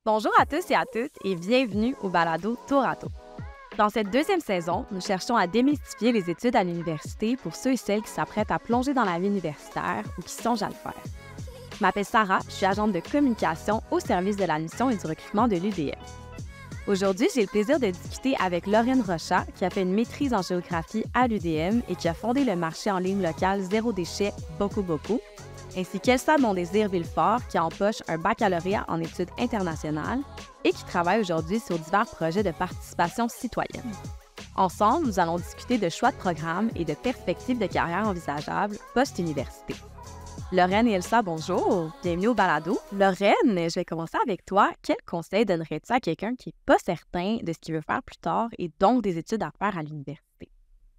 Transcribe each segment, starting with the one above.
Bonjour à tous et à toutes et bienvenue au balado Tour à Tour. Dans cette deuxième saison, nous cherchons à démystifier les études à l'université pour ceux et celles qui s'apprêtent à plonger dans la vie universitaire ou qui songent à le faire. Je m'appelle Sarah, je suis agente de communication au service de l'admission et du recrutement de l'UDM. Aujourd'hui, j'ai le plaisir de discuter avec Lorraine Rochat, qui a fait une maîtrise en géographie à l'UDM et qui a fondé le marché en ligne local Zéro Déchet Boku Boku, ainsi qu'Elsa Mondésir-Villefort, qui empoche un baccalauréat en études internationales et qui travaille aujourd'hui sur divers projets de participation citoyenne. Ensemble, nous allons discuter de choix de programmes et de perspectives de carrière envisageables post-université. Lorraine et Elsa, bonjour! Bienvenue au balado. Lorraine, je vais commencer avec toi. Quel conseil donnerais-tu à quelqu'un qui n'est pas certain de ce qu'il veut faire plus tard et donc des études à faire à l'université?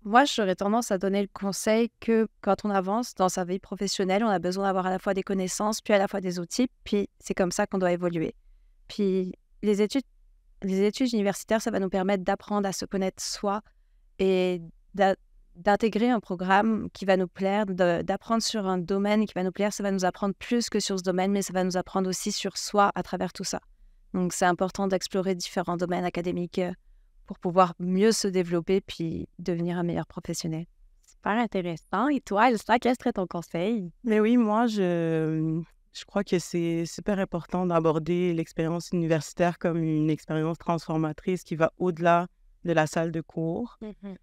Moi, j'aurais tendance à donner le conseil que quand on avance dans sa vie professionnelle, on a besoin d'avoir à la fois des connaissances, puis à la fois des outils, puis c'est comme ça qu'on doit évoluer. Puis les études universitaires, ça va nous permettre d'apprendre à se connaître soi et d'intégrer un programme qui va nous plaire, d'apprendre sur un domaine qui va nous plaire. Ça va nous apprendre plus que sur ce domaine, mais ça va nous apprendre aussi sur soi à travers tout ça. Donc, c'est important d'explorer différents domaines académiques pour pouvoir mieux se développer puis devenir un meilleur professionnel. Super intéressant. Et toi, Elsa, quel serait ton conseil? Mais oui, moi, je crois que c'est super important d'aborder l'expérience universitaire comme une expérience transformatrice qui va au-delà de la salle de cours.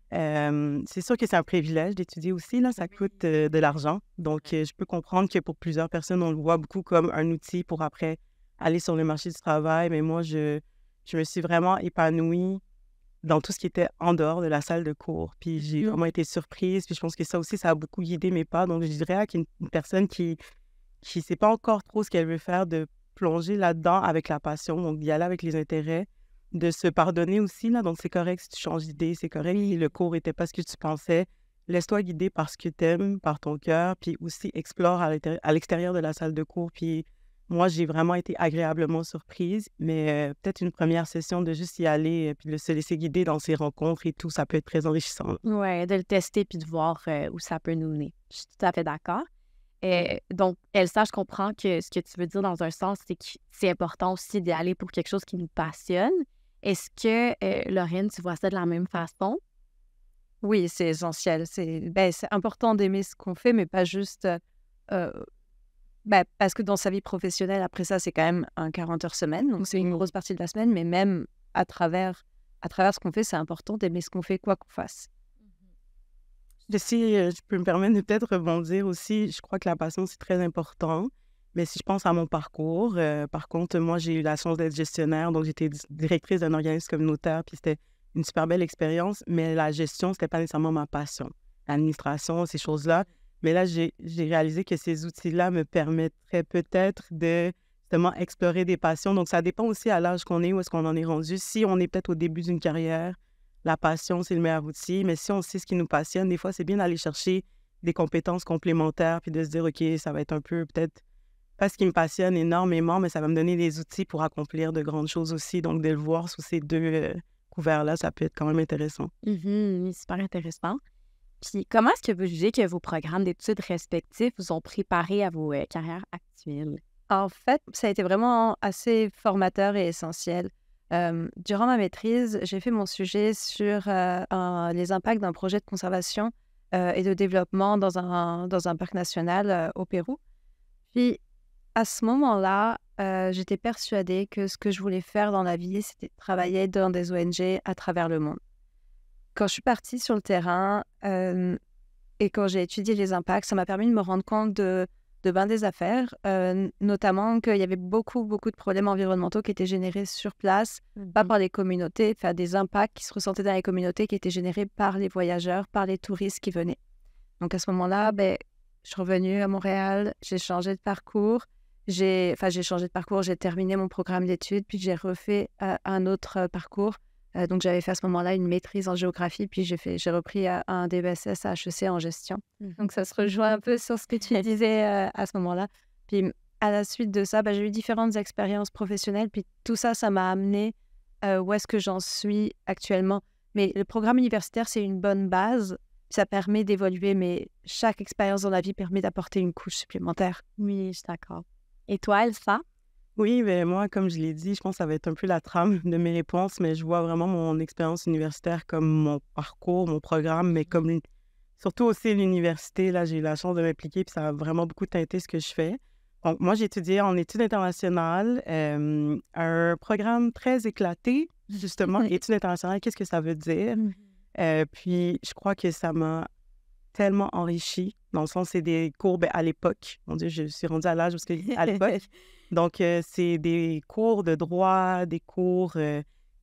C'est sûr que c'est un privilège d'étudier aussi, là, ça coûte de l'argent. Donc, je peux comprendre que pour plusieurs personnes, on le voit beaucoup comme un outil pour après aller sur le marché du travail. Mais moi, je me suis vraiment épanouie dans tout ce qui était en dehors de la salle de cours. Puis j'ai vraiment été surprise. Puis je pense que ça aussi, ça a beaucoup guidé mes pas. Donc, je dirais à une personne qui ne sait pas encore trop ce qu'elle veut faire, de plonger là-dedans avec la passion, donc d'y aller avec les intérêts, de se pardonner aussi, là. Donc, c'est correct si tu changes d'idée, c'est correct si le cours n'était pas ce que tu pensais. Laisse-toi guider par ce que tu aimes, par ton cœur, puis aussi explore à l'extérieur de la salle de cours. Puis moi, j'ai vraiment été agréablement surprise, mais peut-être une première session de juste y aller puis de se laisser guider dans ces rencontres et tout, ça peut être très enrichissant. Oui, de le tester puis de voir où ça peut nous mener. Je suis tout à fait d'accord. Donc, Elsa, je comprends que ce que tu veux dire dans un sens, c'est que c'est important aussi d'y aller pour quelque chose qui nous passionne. Est-ce que, Lorraine, tu vois ça de la même façon? Oui, c'est essentiel. C'est important d'aimer ce qu'on fait, mais pas juste... parce que dans sa vie professionnelle, après ça, c'est quand même un 40 heures semaine. Donc, c'est une grosse partie de la semaine. Mais même à travers ce qu'on fait, c'est important d'aimer ce qu'on fait, quoi qu'on fasse. Si je peux me permettre de peut-être rebondir aussi, je crois que la passion, c'est très important. Mais si je pense à mon parcours, par contre, moi, j'ai eu la chance d'être gestionnaire. Donc, j'étais directrice d'un organisme communautaire. Puis c'était une super belle expérience. Mais la gestion, c'était pas nécessairement ma passion. L'administration, ces choses-là. Mais là, j'ai réalisé que ces outils-là me permettraient peut-être de justement explorer des passions. Donc, ça dépend aussi à l'âge qu'on est, où est-ce qu'on en est rendu. Si on est peut-être au début d'une carrière, la passion, c'est le meilleur outil. Mais si on sait ce qui nous passionne, des fois, c'est bien d'aller chercher des compétences complémentaires puis de se dire, OK, ça va être un peu peut-être pas ce qui me passionne énormément, mais ça va me donner des outils pour accomplir de grandes choses aussi. Donc, de le voir sous ces deux couverts-là, ça peut être quand même intéressant. Oui, super intéressant. Puis, comment est-ce que vous jugez que vos programmes d'études respectifs vous ont préparé à vos carrières actuelles? En fait, ça a été vraiment assez formateur et essentiel. Durant ma maîtrise, j'ai fait mon sujet sur les impacts d'un projet de conservation et de développement dans un parc national au Pérou. Puis, à ce moment-là, j'étais persuadée que ce que je voulais faire dans la vie, c'était travailler dans des ONG à travers le monde. Quand je suis partie sur le terrain et quand j'ai étudié les impacts, ça m'a permis de me rendre compte de bien des affaires, notamment qu'il y avait beaucoup de problèmes environnementaux qui étaient générés sur place, pas par les communautés, enfin des impacts qui se ressentaient dans les communautés qui étaient générés par les voyageurs, par les touristes qui venaient. Donc à ce moment-là, je suis revenue à Montréal, j'ai changé de parcours, j'ai terminé mon programme d'études, puis j'ai refait un autre parcours. Donc, j'avais fait à ce moment-là une maîtrise en géographie, puis j'ai repris un DESS à HEC en gestion. Donc, ça se rejoint un peu sur ce que tu disais à ce moment-là. Puis, à la suite de ça, j'ai eu différentes expériences professionnelles, puis tout ça, ça m'a amené où est-ce que j'en suis actuellement. Mais le programme universitaire, c'est une bonne base, ça permet d'évoluer, mais chaque expérience dans la vie permet d'apporter une couche supplémentaire. Oui, je suis d'accord. Et toi, Elsa? Oui, ben moi, comme je l'ai dit, je pense que ça va être un peu la trame de mes réponses, mais je vois vraiment mon expérience universitaire comme mon parcours, mon programme, mais comme surtout aussi l'université. Là, j'ai eu la chance de m'impliquer, puis ça a vraiment beaucoup teinté ce que je fais. Donc, moi, j'ai étudié en études internationales, un programme très éclaté, justement. Études internationales, qu'est-ce que ça veut dire? Mhm. Puis, je crois que ça m'a tellement enrichi, dans le sens, c'est des cours, ben, à l'époque. Mon Dieu, je suis rendue à l'âge parce que à l'époque. Donc, c'est des cours de droit, des cours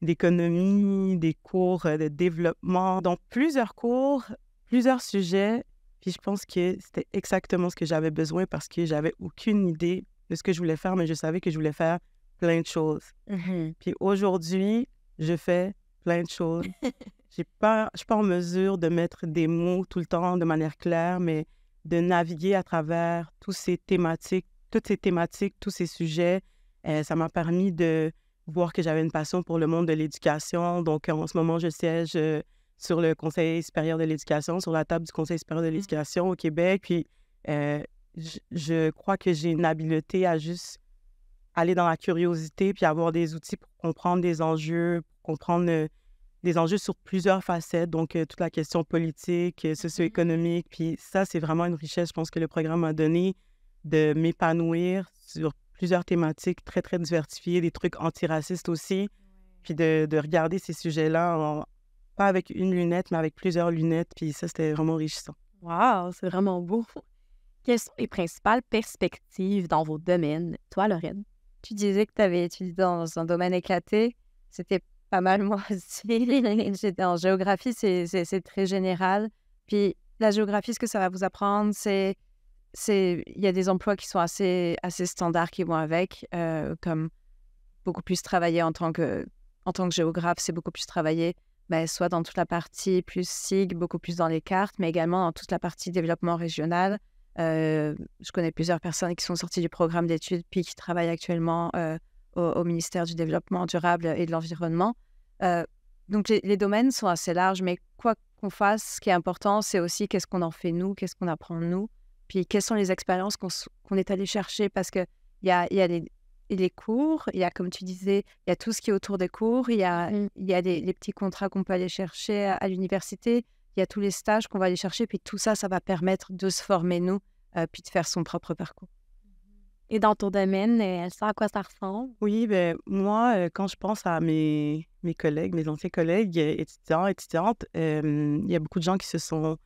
d'économie, des cours de développement. Donc, plusieurs cours, plusieurs sujets. Puis, je pense que c'était exactement ce que j'avais besoin parce que j'avais aucune idée de ce que je voulais faire, mais je savais que je voulais faire plein de choses. Mhm. Puis aujourd'hui, je fais plein de choses. Je suis pas en mesure de mettre des mots tout le temps de manière claire, mais de naviguer à travers toutes ces thématiques, tous ces sujets. Ça m'a permis de voir que j'avais une passion pour le monde de l'éducation. Donc, en ce moment, je siège sur le Conseil supérieur de l'éducation, sur la table du Conseil supérieur de l'éducation au Québec. Puis, euh, je crois que j'ai une habileté à juste aller dans la curiosité puis avoir des outils pour comprendre des enjeux, pour comprendre des enjeux sur plusieurs facettes, donc toute la question politique, socio-économique. Puis ça, c'est vraiment une richesse, je pense, que le programme m'a donné de m'épanouir sur plusieurs thématiques très, très diversifiées, des trucs antiracistes aussi, puis de regarder ces sujets-là, pas avec une lunette, mais avec plusieurs lunettes. Puis ça, c'était vraiment enrichissant. Wow, c'est vraiment beau. Quelles sont les principales perspectives dans vos domaines, toi, Lorraine? Tu disais que tu avais étudié dans un domaine éclaté. C'était pas mal, moi aussi. J'étais en géographie, c'est très général. Puis la géographie, ce que ça va vous apprendre, il y a des emplois qui sont assez standards qui vont avec, comme beaucoup plus travailler en tant que géographe, c'est beaucoup plus travailler, soit dans toute la partie plus SIG, beaucoup plus dans les cartes, mais également dans toute la partie développement régional. Je connais plusieurs personnes qui sont sorties du programme d'études puis qui travaillent actuellement au ministère du Développement durable et de l'Environnement. Donc, les domaines sont assez larges, mais quoi qu'on fasse, ce qui est important, c'est aussi qu'est-ce qu'on en fait nous, qu'est-ce qu'on apprend nous, puis quelles sont les expériences qu'on est allé chercher, parce qu'il y a les cours, il y a, comme tu disais, il y a tout ce qui est autour des cours, il y a les petits contrats qu'on peut aller chercher à l'université, il y a tous les stages qu'on va aller chercher, puis tout ça, ça va permettre de se former nous, puis de faire son propre parcours. Et dans ton domaine, ça, à quoi ça ressemble? Oui, ben moi, quand je pense à mes collègues, mes anciens collègues étudiants, étudiantes, il y a beaucoup de gens qui se sont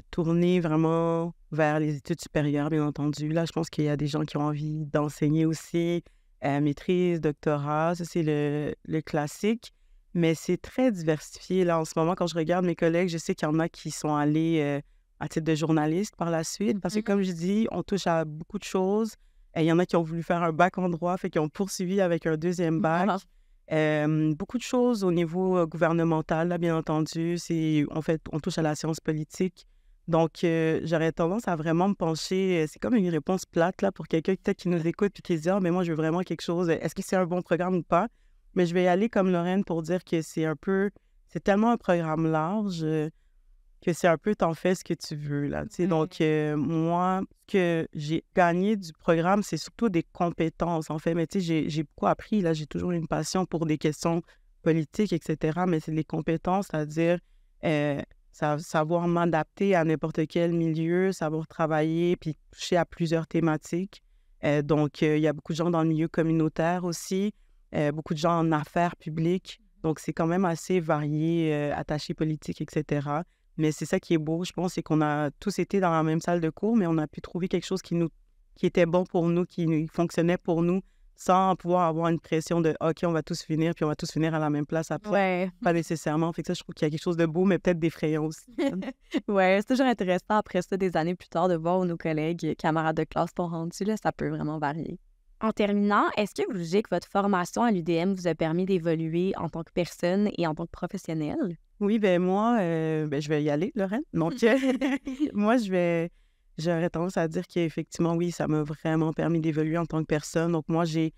tournés vraiment vers les études supérieures, bien entendu. Là, je pense qu'il y a des gens qui ont envie d'enseigner aussi, maîtrise, doctorat, ça c'est le classique, mais c'est très diversifié. Là, en ce moment, quand je regarde mes collègues, je sais qu'il y en a qui sont allés à titre de journaliste par la suite, parce que comme je dis, on touche à beaucoup de choses. Il y en a qui ont voulu faire un bac en droit, fait qu'ils ont poursuivi avec un deuxième bac. Beaucoup de choses au niveau gouvernemental, là, bien entendu. En fait, on touche à la science politique. Donc, j'aurais tendance à vraiment me pencher. C'est comme une réponse plate là, pour quelqu'un peut-être qui nous écoute et qui se dit « Ah, mais moi, je veux vraiment quelque chose. Est-ce que c'est un bon programme ou pas? » Mais je vais y aller comme Lorraine pour dire que c'est tellement un programme large que c'est un peu t'en fais ce que tu veux, là, tu sais. Donc, moi, ce que j'ai gagné du programme, c'est surtout des compétences, en fait. Mais tu sais, j'ai beaucoup appris, là, j'ai toujours une passion pour des questions politiques, etc. Mais c'est les compétences, c'est-à-dire savoir m'adapter à n'importe quel milieu, savoir travailler, puis toucher à plusieurs thématiques. Donc, il y a beaucoup de gens dans le milieu communautaire aussi, beaucoup de gens en affaires publiques. Donc, c'est quand même assez varié, attaché politique, etc. Mais c'est ça qui est beau, je pense, c'est qu'on a tous été dans la même salle de cours, mais on a pu trouver quelque chose qui était bon pour nous, qui fonctionnait pour nous, sans pouvoir avoir une pression de OK, on va tous finir, puis on va tous finir à la même place après. Ouais. Pas nécessairement. Fait que ça, je trouve qu'il y a quelque chose de beau, mais peut-être d'effrayant aussi. Ouais, c'est toujours intéressant après ça, des années plus tard, de voir où nos collègues, camarades de classe sont rendus. Là, ça peut vraiment varier. En terminant, est-ce que vous jugez que votre formation à l'UDM vous a permis d'évoluer en tant que personne et en tant que professionnel? Oui, ben moi, je vais y aller, Lorraine. Donc, moi, j'aurais tendance à dire qu'effectivement, oui, ça m'a vraiment permis d'évoluer en tant que personne. Donc, moi, je suis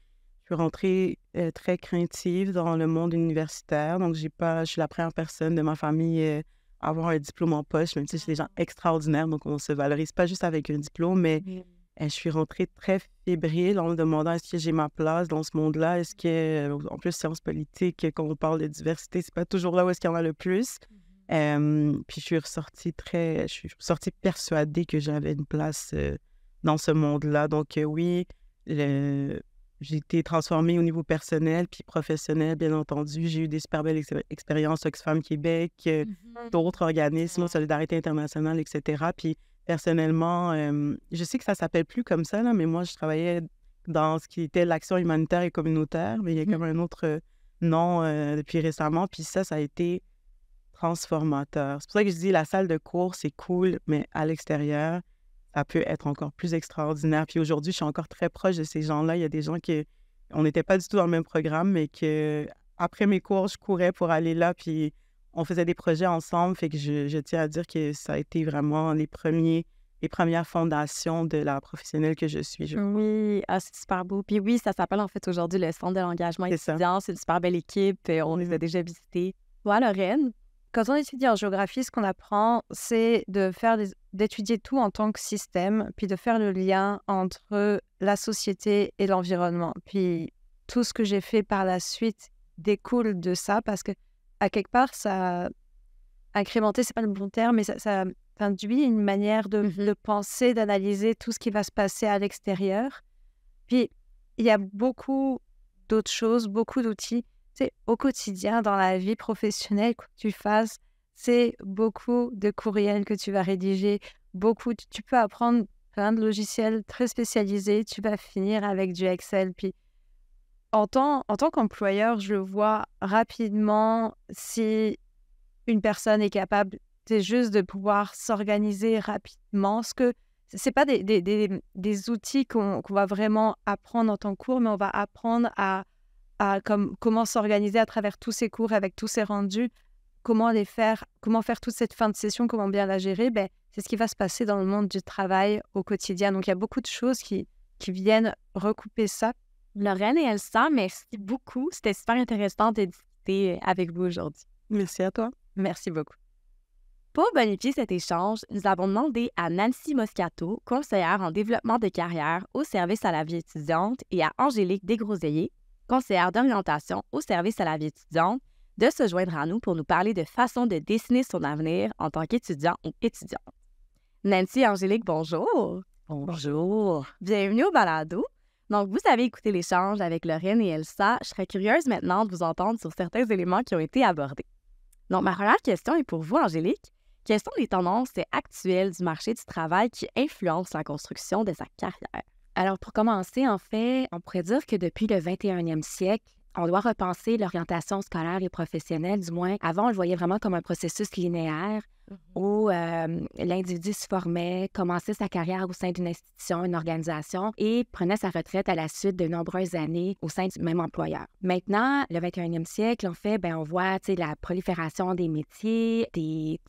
rentrée très craintive dans le monde universitaire. Donc, je suis la première personne de ma famille à avoir un diplôme en poche, même si c'est des gens extraordinaires. Donc, on se valorise pas juste avec un diplôme, mais je suis rentrée très fébrile en me demandant est-ce que j'ai ma place dans ce monde-là? Est-ce que, en plus, sciences politiques, quand on parle de diversité, c'est pas toujours là où est-ce qu'il y en a le plus. Puis je suis ressortie persuadée que j'avais une place dans ce monde-là. Donc oui, j'ai été transformée au niveau personnel puis professionnel, bien entendu. J'ai eu des super belles expériences Oxfam Québec, d'autres organismes, Solidarité internationale, etc. Puis personnellement, je sais que ça s'appelle plus comme ça, là, mais moi, je travaillais dans ce qui était l'action humanitaire et communautaire, mais il y a comme un autre nom depuis récemment. Puis ça a été transformateur. C'est pour ça que je dis la salle de cours, c'est cool, mais à l'extérieur, ça peut être encore plus extraordinaire. Puis aujourd'hui, je suis encore très proche de ces gens-là. Il y a des gens on n'était pas du tout dans le même programme, mais que après mes cours, je courais pour aller là, puis on faisait des projets ensemble. Fait que je tiens à dire que ça a été vraiment les premières fondations de la professionnelle que je suis. Oui, c'est super beau. Puis oui, ça s'appelle en fait aujourd'hui le Centre de l'engagement étudiant. C'est une super belle équipe. On les a déjà visités. Toi, Lorraine? Quand on étudie en géographie, ce qu'on apprend, c'est d'étudier tout en tant que système, puis de faire le lien entre la société et l'environnement. Puis tout ce que j'ai fait par la suite découle de ça, parce que à quelque part, ça incrémenter, c'est pas le bon terme, mais ça induit une manière de penser, d'analyser tout ce qui va se passer à l'extérieur. Puis il y a beaucoup d'autres choses, beaucoup d'outils. Au quotidien, dans la vie professionnelle, quoi que tu fasses, c'est beaucoup de courriels que tu vas rédiger, tu peux apprendre plein de logiciels très spécialisés, tu vas finir avec du Excel. Puis en tant qu'employeur, je le vois rapidement si une personne est capable, c'est juste de pouvoir s'organiser rapidement. C'est pas des outils qu'on va vraiment apprendre en tant que cours, mais on va apprendre à comment s'organiser à travers tous ces cours, avec tous ces rendus, comment faire toute cette fin de session, comment bien la gérer. C'est ce qui va se passer dans le monde du travail au quotidien. Donc, il y a beaucoup de choses qui viennent recouper ça. Lorraine et Elsa, merci beaucoup. C'était super intéressant de discuter avec vous aujourd'hui. Merci à toi. Merci beaucoup. Pour bonifier cet échange, nous avons demandé à Nancy Moscato, conseillère en développement de carrière au service à la vie étudiante, et à Angélique Desgroseilliers, conseillère d'orientation au service à la vie étudiante, de se joindre à nous pour nous parler de façon de dessiner son avenir en tant qu'étudiant ou étudiante. Nancy et Angélique, bonjour! Bonjour! Bienvenue au balado. Donc, vous avez écouté l'échange avec Lorraine et Elsa. Je serais curieuse maintenant de vous entendre sur certains éléments qui ont été abordés. Donc, ma première question est pour vous, Angélique. Quelles sont les tendances actuelles du marché du travail qui influencent la construction de sa carrière? Alors, pour commencer, en fait, on pourrait dire que depuis le 21e siècle, on doit repenser l'orientation scolaire et professionnelle. Du moins, avant, on le voyait vraiment comme un processus linéaire où l'individu se formait, commençait sa carrière au sein d'une institution, une organisation et prenait sa retraite à la suite de nombreuses années au sein du même employeur. Maintenant, le 21e siècle, en fait, on voit la prolifération des métiers, je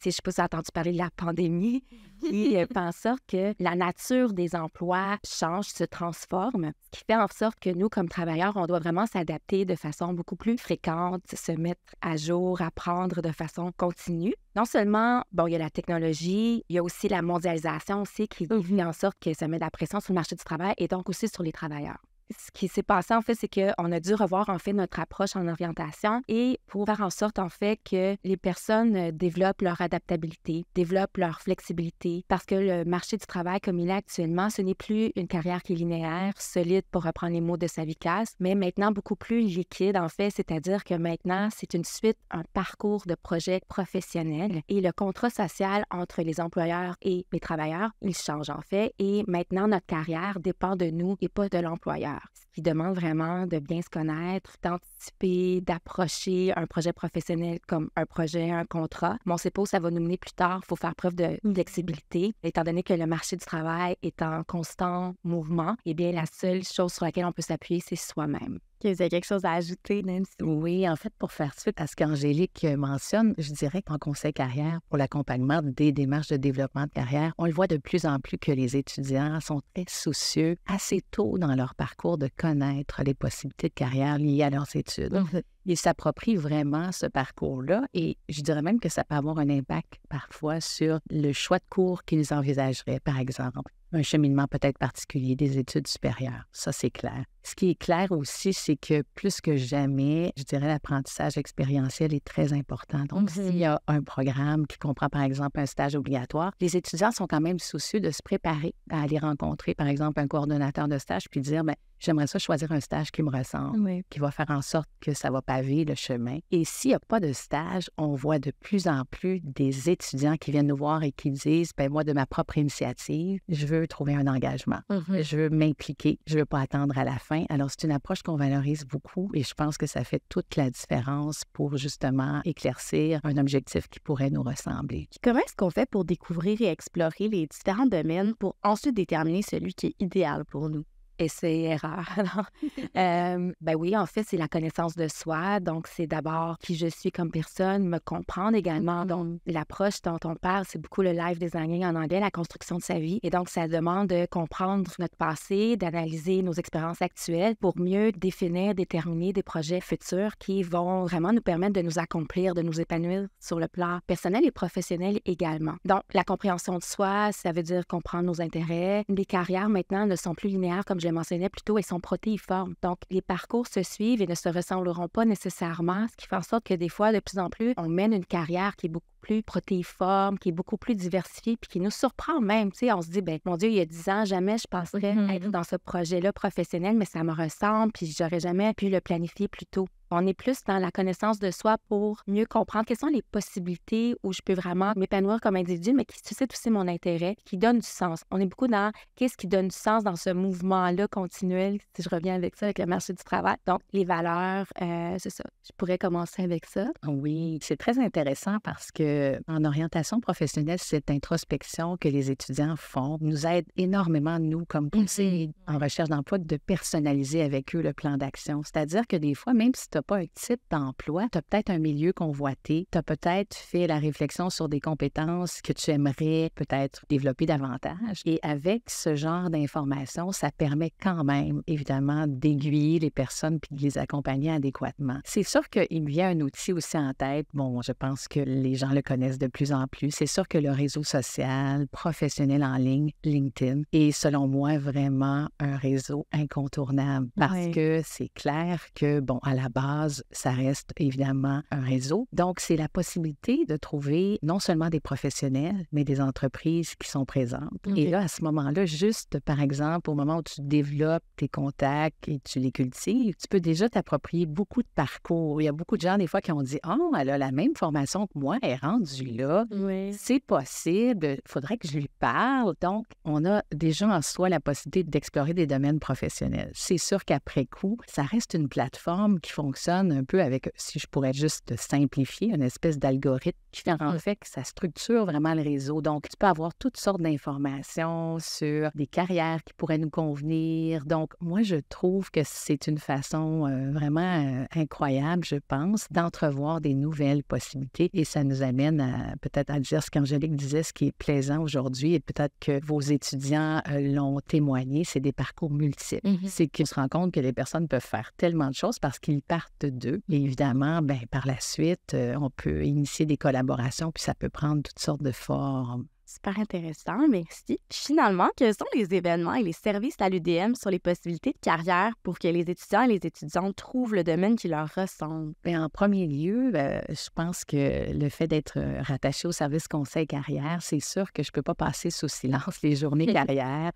ne sais pas si tu as entendu parler de la pandémie, qui fait en sorte que la nature des emplois change, se transforme, ce qui fait en sorte que nous, comme travailleurs, on doit vraiment s'adapter de façon beaucoup plus fréquente, se mettre à jour, apprendre de façon continue. Non seulement, il y a la technologie, il y a aussi la mondialisation aussi qui fait en sorte que ça met de la pression sur le marché du travail et donc aussi sur les travailleurs. Ce qui s'est passé, en fait, c'est qu'on a dû revoir, en fait, notre approche en orientation et pour faire en sorte, en fait, que les personnes développent leur adaptabilité, développent leur flexibilité, parce que le marché du travail, comme il est actuellement, ce n'est plus une carrière qui est linéaire, solide, pour reprendre les mots de Savikas, mais maintenant beaucoup plus liquide, en fait, c'est-à-dire que maintenant, c'est une suite, un parcours de projets professionnels et le contrat social entre les employeurs et les travailleurs, il change, en fait, et maintenant, notre carrière dépend de nous et pas de l'employeur. Ce qui demande vraiment de bien se connaître, d'anticiper, d'approcher un projet professionnel comme un projet, un contrat. Mais on ne sait pas où ça va nous mener plus tard. Il faut faire preuve de flexibilité. Étant donné que le marché du travail est en constant mouvement, eh bien, la seule chose sur laquelle on peut s'appuyer, c'est soi-même. Vous avez quelque chose à ajouter, Nancy? Oui, en fait, pour faire suite à ce qu'Angélique mentionne, je dirais qu'en conseil carrière, pour l'accompagnement des démarches de développement de carrière, on le voit de plus en plus que les étudiants sont très soucieux assez tôt dans leur parcours de connaître les possibilités de carrière liées à leurs études. Ils s'approprient vraiment ce parcours-là et je dirais même que ça peut avoir un impact parfois sur le choix de cours qu'ils envisageraient, par exemple. un cheminement peut-être particulier des études supérieures. Ça, c'est clair. Ce qui est clair aussi, c'est que plus que jamais, je dirais, l'apprentissage expérientiel est très important. Donc, s'il y a un programme qui comprend, par exemple, un stage obligatoire, les étudiants sont quand même soucieux de se préparer à aller rencontrer, par exemple, un coordonnateur de stage puis dire, bien, j'aimerais ça choisir un stage qui me ressemble, qui va faire en sorte que ça va paver le chemin. Et s'il n'y a pas de stage, on voit de plus en plus des étudiants qui viennent nous voir et qui disent, bien, moi, de ma propre initiative, je veux trouver un engagement. Je veux m'impliquer. Je ne veux pas attendre à la fin. Alors, c'est une approche qu'on valorise beaucoup et je pense que ça fait toute la différence pour justement éclaircir un objectif qui pourrait nous ressembler. Comment est-ce qu'on fait pour découvrir et explorer les différents domaines pour ensuite déterminer celui qui est idéal pour nous? Essai-erreur. Ben oui, en fait, c'est la connaissance de soi. Donc, c'est d'abord qui je suis comme personne, me comprendre également. Donc, l'approche dont on parle, c'est beaucoup le life designing en anglais, la construction de sa vie. Et donc, ça demande de comprendre notre passé, d'analyser nos expériences actuelles pour mieux définir, déterminer des projets futurs qui vont vraiment nous permettre de nous accomplir, de nous épanouir sur le plan personnel et professionnel également. Donc, la compréhension de soi, ça veut dire comprendre nos intérêts. Les carrières, maintenant, ne sont plus linéaires, comme je mentionnais plus tôt, elles sont protéiformes. Donc, les parcours se suivent et ne se ressembleront pas nécessairement, ce qui fait en sorte que des fois, de plus en plus, on mène une carrière qui est beaucoup plus protéiforme, qui est beaucoup plus diversifiée, puis qui nous surprend même. Tu sais, on se dit, ben mon Dieu, il y a 10 ans, jamais je penserais être dans ce projet-là professionnel, mais ça me ressemble, puis j'aurais jamais pu le planifier plus tôt. On est plus dans la connaissance de soi pour mieux comprendre quelles sont les possibilités où je peux vraiment m'épanouir comme individu, mais qui suscitent aussi mon intérêt, qui donnent du sens. On est beaucoup dans qu'est-ce qui donne du sens dans ce mouvement-là continuel, si je reviens avec ça, avec le marché du travail. Donc, les valeurs, c'est ça. Je pourrais commencer avec ça. Oui, c'est très intéressant parce que en orientation professionnelle, cette introspection que les étudiants font nous aide énormément, nous, comme conseillers en recherche d'emploi, de personnaliser avec eux le plan d'action. C'est-à-dire que des fois, même si tu n'as pas un type d'emploi, tu as peut-être un milieu convoité, tu as peut-être fait la réflexion sur des compétences que tu aimerais peut-être développer davantage. Et avec ce genre d'informations, ça permet quand même, évidemment, d'aiguiller les personnes puis de les accompagner adéquatement. C'est sûr qu'il me vient un outil aussi en tête. Bon, je pense que les gens le connaissent de plus en plus. C'est sûr que le réseau social, professionnel en ligne, LinkedIn, est selon moi vraiment un réseau incontournable parce que c'est clair que, bon, à la base, ça reste évidemment un réseau. Donc, c'est la possibilité de trouver non seulement des professionnels, mais des entreprises qui sont présentes. Et là, à ce moment-là, juste, par exemple, au moment où tu développes tes contacts et tu les cultives, tu peux déjà t'approprier beaucoup de parcours. Il y a beaucoup de gens, des fois, qui ont dit « Oh, elle a la même formation que moi, elle est rendue là. C'est possible, il faudrait que je lui parle. » Donc, on a déjà en soi la possibilité d'explorer des domaines professionnels. C'est sûr qu'après coup, ça reste une plateforme qui fonctionne un peu avec, si je pourrais juste simplifier, une espèce d'algorithme qui fait en fait que ça structure vraiment le réseau. Donc, tu peux avoir toutes sortes d'informations sur des carrières qui pourraient nous convenir. Donc, moi, je trouve que c'est une façon vraiment incroyable, je pense, d'entrevoir des nouvelles possibilités et ça nous amène peut-être à dire ce qu'Angélique disait, ce qui est plaisant aujourd'hui et peut-être que vos étudiants l'ont témoigné, c'est des parcours multiples. C'est qu'on se rend compte que les personnes peuvent faire tellement de choses parce qu'ils partent d'eux. Et évidemment, ben, par la suite, on peut initier des collaborations puis ça peut prendre toutes sortes de formes. Super intéressant, merci. Finalement, quels sont les événements et les services à l'UDM sur les possibilités de carrière pour que les étudiants et les étudiantes trouvent le domaine qui leur ressemble? Bien, en premier lieu, je pense que le fait d'être rattaché au service conseil carrière, c'est sûr que je ne peux pas passer sous silence les journées carrière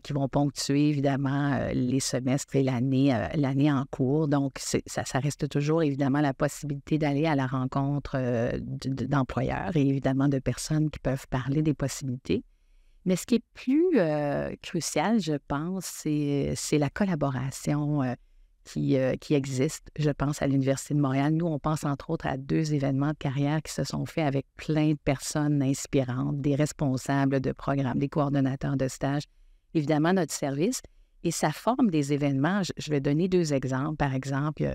qui vont ponctuer évidemment les semestres et l'année en cours. Donc, ça reste toujours évidemment la possibilité d'aller à la rencontre d'employeurs et évidemment de personnes qui peuvent parler des possibilités. Mais ce qui est plus crucial, je pense, c'est la collaboration qui existe, je pense, à l'Université de Montréal. Nous, on pense entre autres à 2 événements de carrière qui se sont faits avec plein de personnes inspirantes, des responsables de programmes, des coordonnateurs de stage, évidemment notre service. Et ça forme des événements. Je vais donner 2 exemples. Par exemple,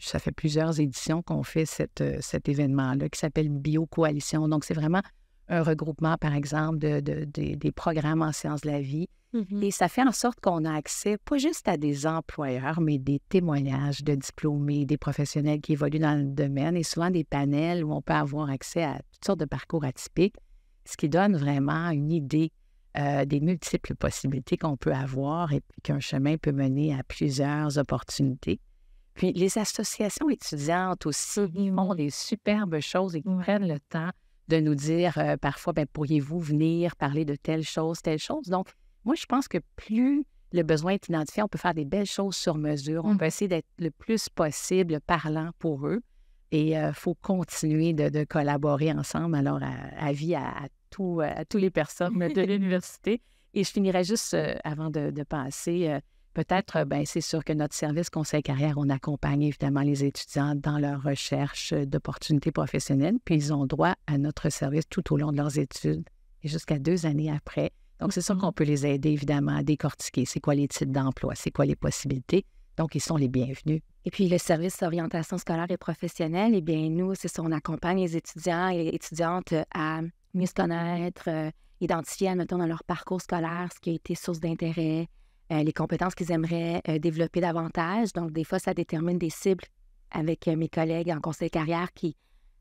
ça fait plusieurs éditions qu'on fait cet événement-là qui s'appelle Bio-Coalition. Donc, c'est vraiment un regroupement, par exemple, des programmes en sciences de la vie. Et ça fait en sorte qu'on a accès, pas juste à des employeurs, mais des témoignages de diplômés, des professionnels qui évoluent dans le domaine et souvent des panels où on peut avoir accès à toutes sortes de parcours atypiques, ce qui donne vraiment une idée des multiples possibilités qu'on peut avoir et puis qu'un chemin peut mener à plusieurs opportunités. Puis les associations étudiantes aussi, ils font des superbes choses et ils prennent le temps de nous dire parfois, bien, pourriez-vous venir parler de telle chose, telle chose. Donc, moi, je pense que plus le besoin est identifié, on peut faire des belles choses sur mesure. On peut essayer d'être le plus possible parlant pour eux. Et il faut continuer de collaborer ensemble, alors avis à tous les personnes de l'université. Et je finirais juste, avant de passer, peut-être, bien, c'est sûr que notre service conseil carrière, on accompagne évidemment les étudiants dans leur recherche d'opportunités professionnelles, puis ils ont droit à notre service tout au long de leurs études et jusqu'à 2 années après. Donc, c'est sûr qu'on peut les aider, évidemment, à décortiquer c'est quoi les types d'emploi, c'est quoi les possibilités. Donc, ils sont les bienvenus. Et puis, le service d'orientation scolaire et professionnelle, eh bien, nous, c'est ça, on accompagne les étudiants et étudiantes à mieux se connaître, identifier, admettons, dans leur parcours scolaire ce qui a été source d'intérêt, les compétences qu'ils aimeraient développer davantage. Donc, des fois, ça détermine des cibles avec mes collègues en conseil carrière qui,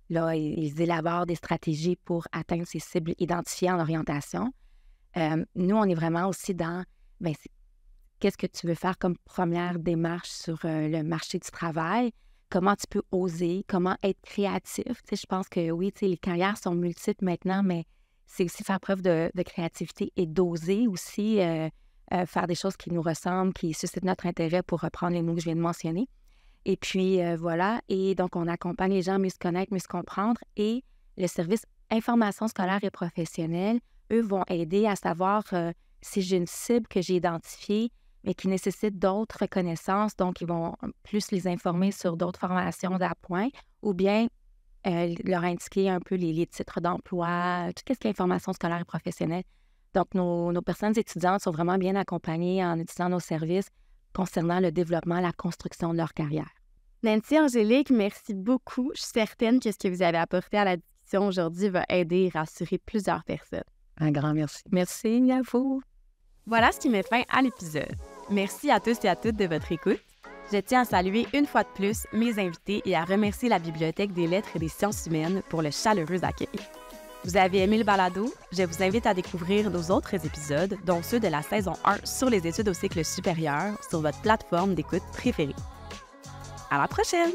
là, ils élaborent des stratégies pour atteindre ces cibles identifiées en orientation. Nous, on est vraiment aussi dans, bien, qu'est-ce que tu veux faire comme première démarche sur le marché du travail? Comment tu peux oser? Comment être créatif? Tu sais, je pense que oui, tu sais, les carrières sont multiples maintenant, mais c'est aussi faire preuve de créativité et d'oser aussi faire des choses qui nous ressemblent, qui suscitent notre intérêt, pour reprendre les mots que je viens de mentionner. Et puis, voilà. Et donc, on accompagne les gens à mieux se connaître, mieux se comprendre. Et le service information scolaire et professionnelle, eux, vont aider à savoir si j'ai une cible que j'ai identifiée, mais qui nécessite d'autres connaissances. Donc, ils vont plus les informer sur d'autres formations d'appoint ou bien leur indiquer un peu les titres d'emploi, tout ce qui est information scolaire et professionnelle. Donc, nos personnes étudiantes sont vraiment bien accompagnées en utilisant nos services concernant le développement, la construction de leur carrière. Nancy, Angélique, merci beaucoup. Je suis certaine que ce que vous avez apporté à la discussion aujourd'hui va aider et rassurer plusieurs personnes. Un grand merci. Merci à vous. Voilà ce qui met fin à l'épisode. Merci à tous et à toutes de votre écoute. Je tiens à saluer une fois de plus mes invités et à remercier la Bibliothèque des lettres et des sciences humaines pour le chaleureux accueil. Vous avez aimé le balado? Je vous invite à découvrir nos autres épisodes, dont ceux de la saison 1 sur les études au cycle supérieur, sur votre plateforme d'écoute préférée. À la prochaine!